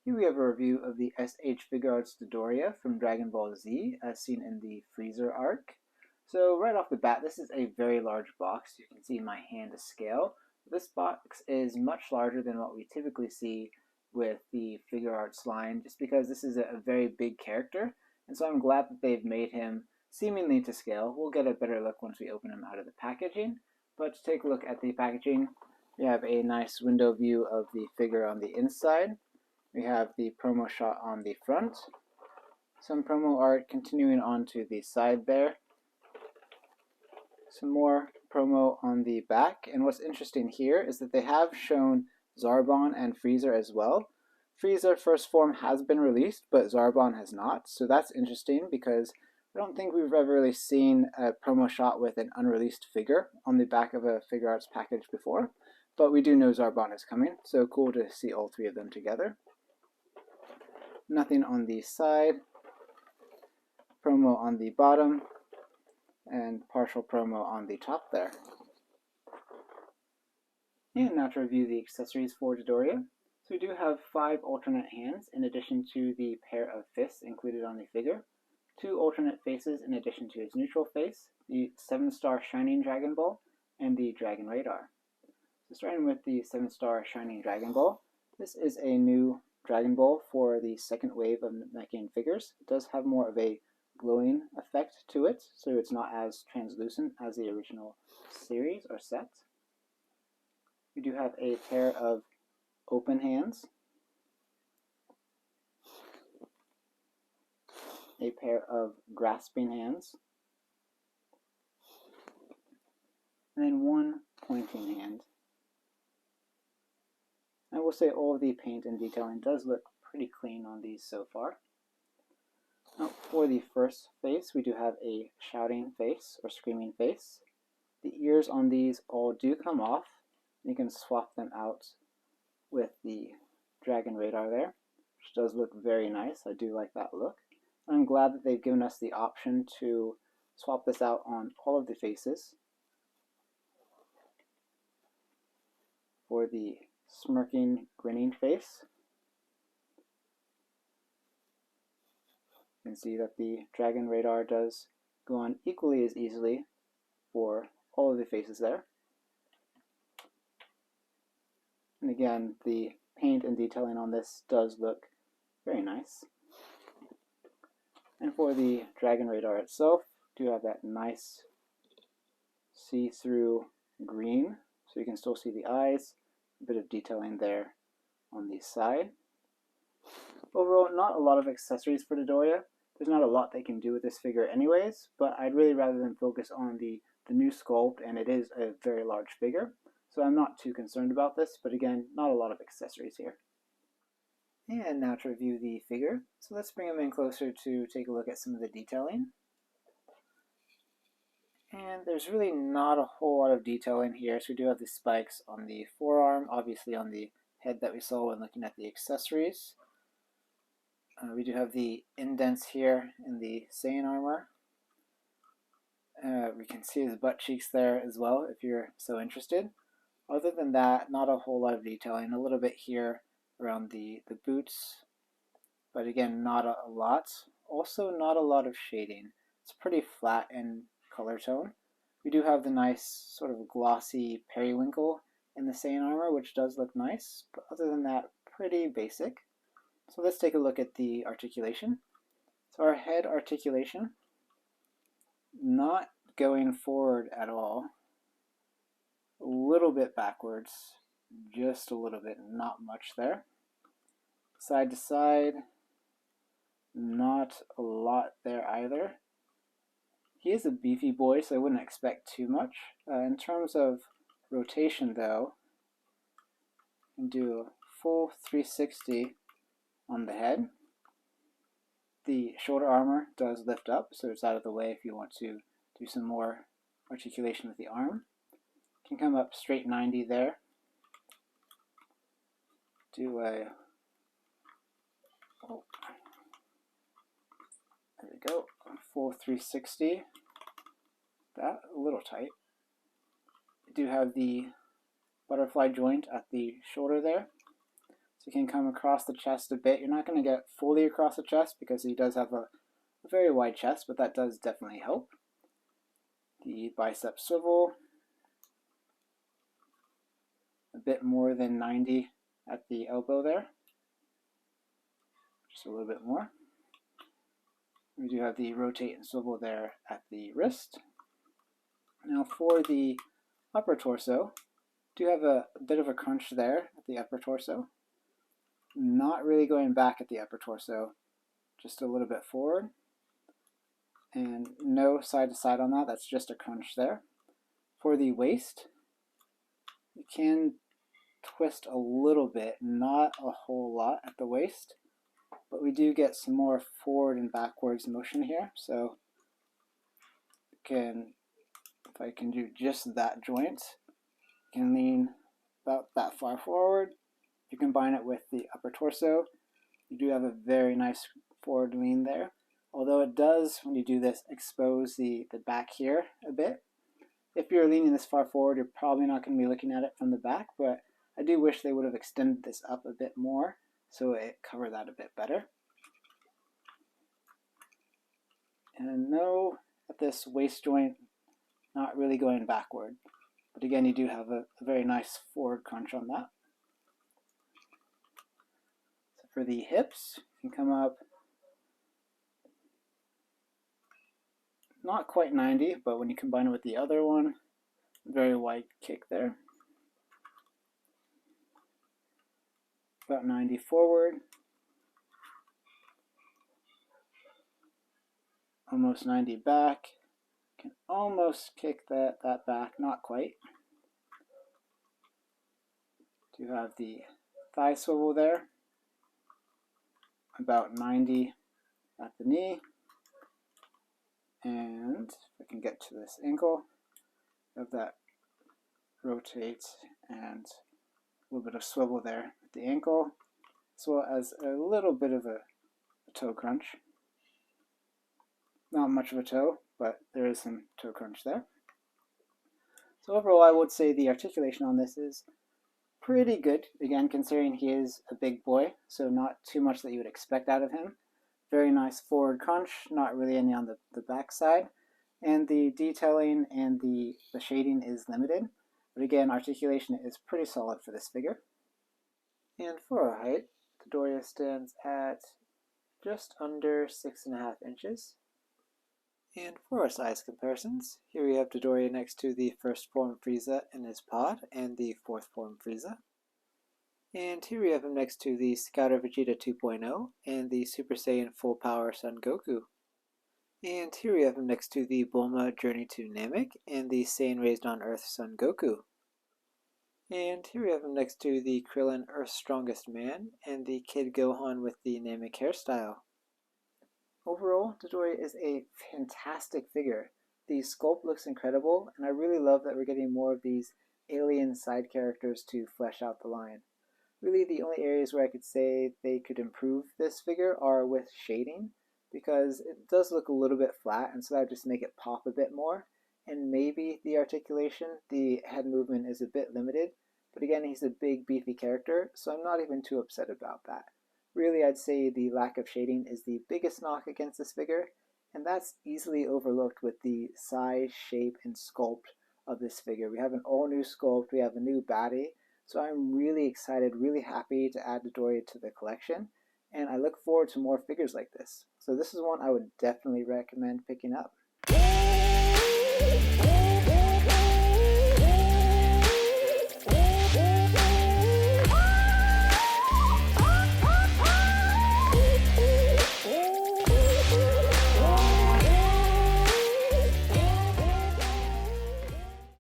Here we have a review of the SH Figuarts Dodoria from Dragon Ball Z as seen in the Frieza arc. So right off the bat, this is a very large box. You can see my hand to scale. This box is much larger than what we typically see with the Figuarts line, just because this is a very big character, and so I'm glad that they've made him seemingly to scale. We'll get a better look once we open him out of the packaging, but to take a look at the packaging, we have a nice window view of the figure on the inside. We have the promo shot on the front, some promo art continuing on to the side there, some more promo on the back, and what's interesting here is that they have shown Zarbon and Frieza as well. Frieza first form has been released, but Zarbon has not, so that's interesting because I don't think we've ever really seen a promo shot with an unreleased figure on the back of a Figuarts package before, but we do know Zarbon is coming, so cool to see all three of them together. Nothing on the side, promo on the bottom, and partial promo on the top there. And now to review the accessories for Dodoria. So we do have 5 alternate hands in addition to the pair of fists included on the figure, 2 alternate faces in addition to his neutral face, the 7-star Shining Dragon Ball, and the Dragon Radar. So starting with the 7-star Shining Dragon Ball, this is a new Dragon Ball for the second wave of Namek figures. It does have more of a glowing effect to it, so it's not as translucent as the original series or set. We do have a pair of open hands, a pair of grasping hands, and then one pointing hand. I will say all of the paint and detailing does look pretty clean on these so far. Now, for the first face, we do have a shouting face or screaming face. The ears on these all do come off. You can swap them out with the Dragon Radar there, which does look very nice. I do like that look. I'm glad that they've given us the option to swap this out on all of the faces. For the smirking, grinning face, you can see that the Dragon Radar does go on equally as easily for all of the faces there. And again, the paint and detailing on this does look very nice. And for the Dragon Radar itself, do have that nice see-through green, so you can still see the eyes, a bit of detailing there on the side. Overall, not a lot of accessories for Dodoria. There's not a lot they can do with this figure anyways, but I'd really rather than focus on the new sculpt, and it is a very large figure, so I'm not too concerned about this, but again, not a lot of accessories here. And now to review the figure, so let's bring him in closer to take a look at some of the detailing. And there's really not a whole lot of detail in here, so we do have the spikes on the forearm, obviously on the head that we saw when looking at the accessories. We do have the indents here in the Saiyan armor. We can see his butt cheeks there as well if you're so interested. Other than that, not a whole lot of detailing, a little bit here around the boots, but again, not a lot. Also, not a lot of shading. It's pretty flat in color tone. We do have the nice sort of glossy periwinkle in the Saiyan armor, which does look nice, but other than that, pretty basic. So let's take a look at the articulation. So our head articulation, not going forward at all, a little bit backwards, just a little bit, not much there. Side to side, not a lot there either. He is a beefy boy, so I wouldn't expect too much. In terms of rotation though, you can do a full 360 on the head. The shoulder armor does lift up, so it's out of the way if you want to do some more articulation with the arm. You can come up straight 90 there. Do a, oh, there we go, full 360. That a little tight. You do have the butterfly joint at the shoulder there, so you can come across the chest a bit. You're not going to get fully across the chest because he does have a very wide chest, but that does definitely help. The bicep swivel, a bit more than 90 at the elbow there, just a little bit more. We do have the rotate and swivel there at the wrist. Now for the upper torso, do have a bit of a crunch there at the upper torso. Not really going back at the upper torso, just a little bit forward. And no side to side on that, that's just a crunch there. For the waist, you can twist a little bit, not a whole lot at the waist, but we do get some more forward and backwards motion here. So if I can do just that joint, you can lean about that far forward. If you combine it with the upper torso, you do have a very nice forward lean there. Although it does, when you do this, expose the back here a bit. If you're leaning this far forward, you're probably not going to be looking at it from the back, but I do wish they would have extended this up a bit more so it covered that a bit better. And no, at this waist joint, not really going backward. But again, you do have a very nice forward crunch on that. So for the hips, you can come up not quite 90, but when you combine it with the other one, very wide kick there. About 90 forward. Almost 90 back. Can almost kick that back, not quite. Do have the thigh swivel there. About 90 at the knee. And if I can get to this ankle, have that rotate and a little bit of swivel there at the ankle, as well as a little bit of a toe crunch. Not much of a toe, but there is some toe crunch there. So overall, I would say the articulation on this is pretty good. Again, considering he is a big boy, so not too much that you would expect out of him. Very nice forward crunch, not really any on the back side. And the detailing and the shading is limited. But again, articulation is pretty solid for this figure. And for our height, Dodoria stands at just under 6.5 inches. And for our size comparisons, here we have Dodoria next to the first form Frieza in his pod and the fourth form Frieza. And here we have him next to the Scouter Vegeta 2.0 and the Super Saiyan Full Power Son Goku. And here we have him next to the Bulma Journey to Namek and the Saiyan Raised on Earth Son Goku. And here we have him next to the Krillin Earth's Strongest Man and the Kid Gohan with the Namek hairstyle. Overall, Dodoria is a fantastic figure. The sculpt looks incredible, and I really love that we're getting more of these alien side characters to flesh out the line. Really, the only areas where I could say they could improve this figure are with shading, because it does look a little bit flat, and so that would just make it pop a bit more. And maybe the articulation, the head movement is a bit limited, but again, he's a big, beefy character, so I'm not even too upset about that. Really, I'd say the lack of shading is the biggest knock against this figure, and that's easily overlooked with the size, shape, and sculpt of this figure. We have an all-new sculpt, we have a new baddie, so I'm really excited, really happy to add Dodoria to the collection, and I look forward to more figures like this. So this is one I would definitely recommend picking up.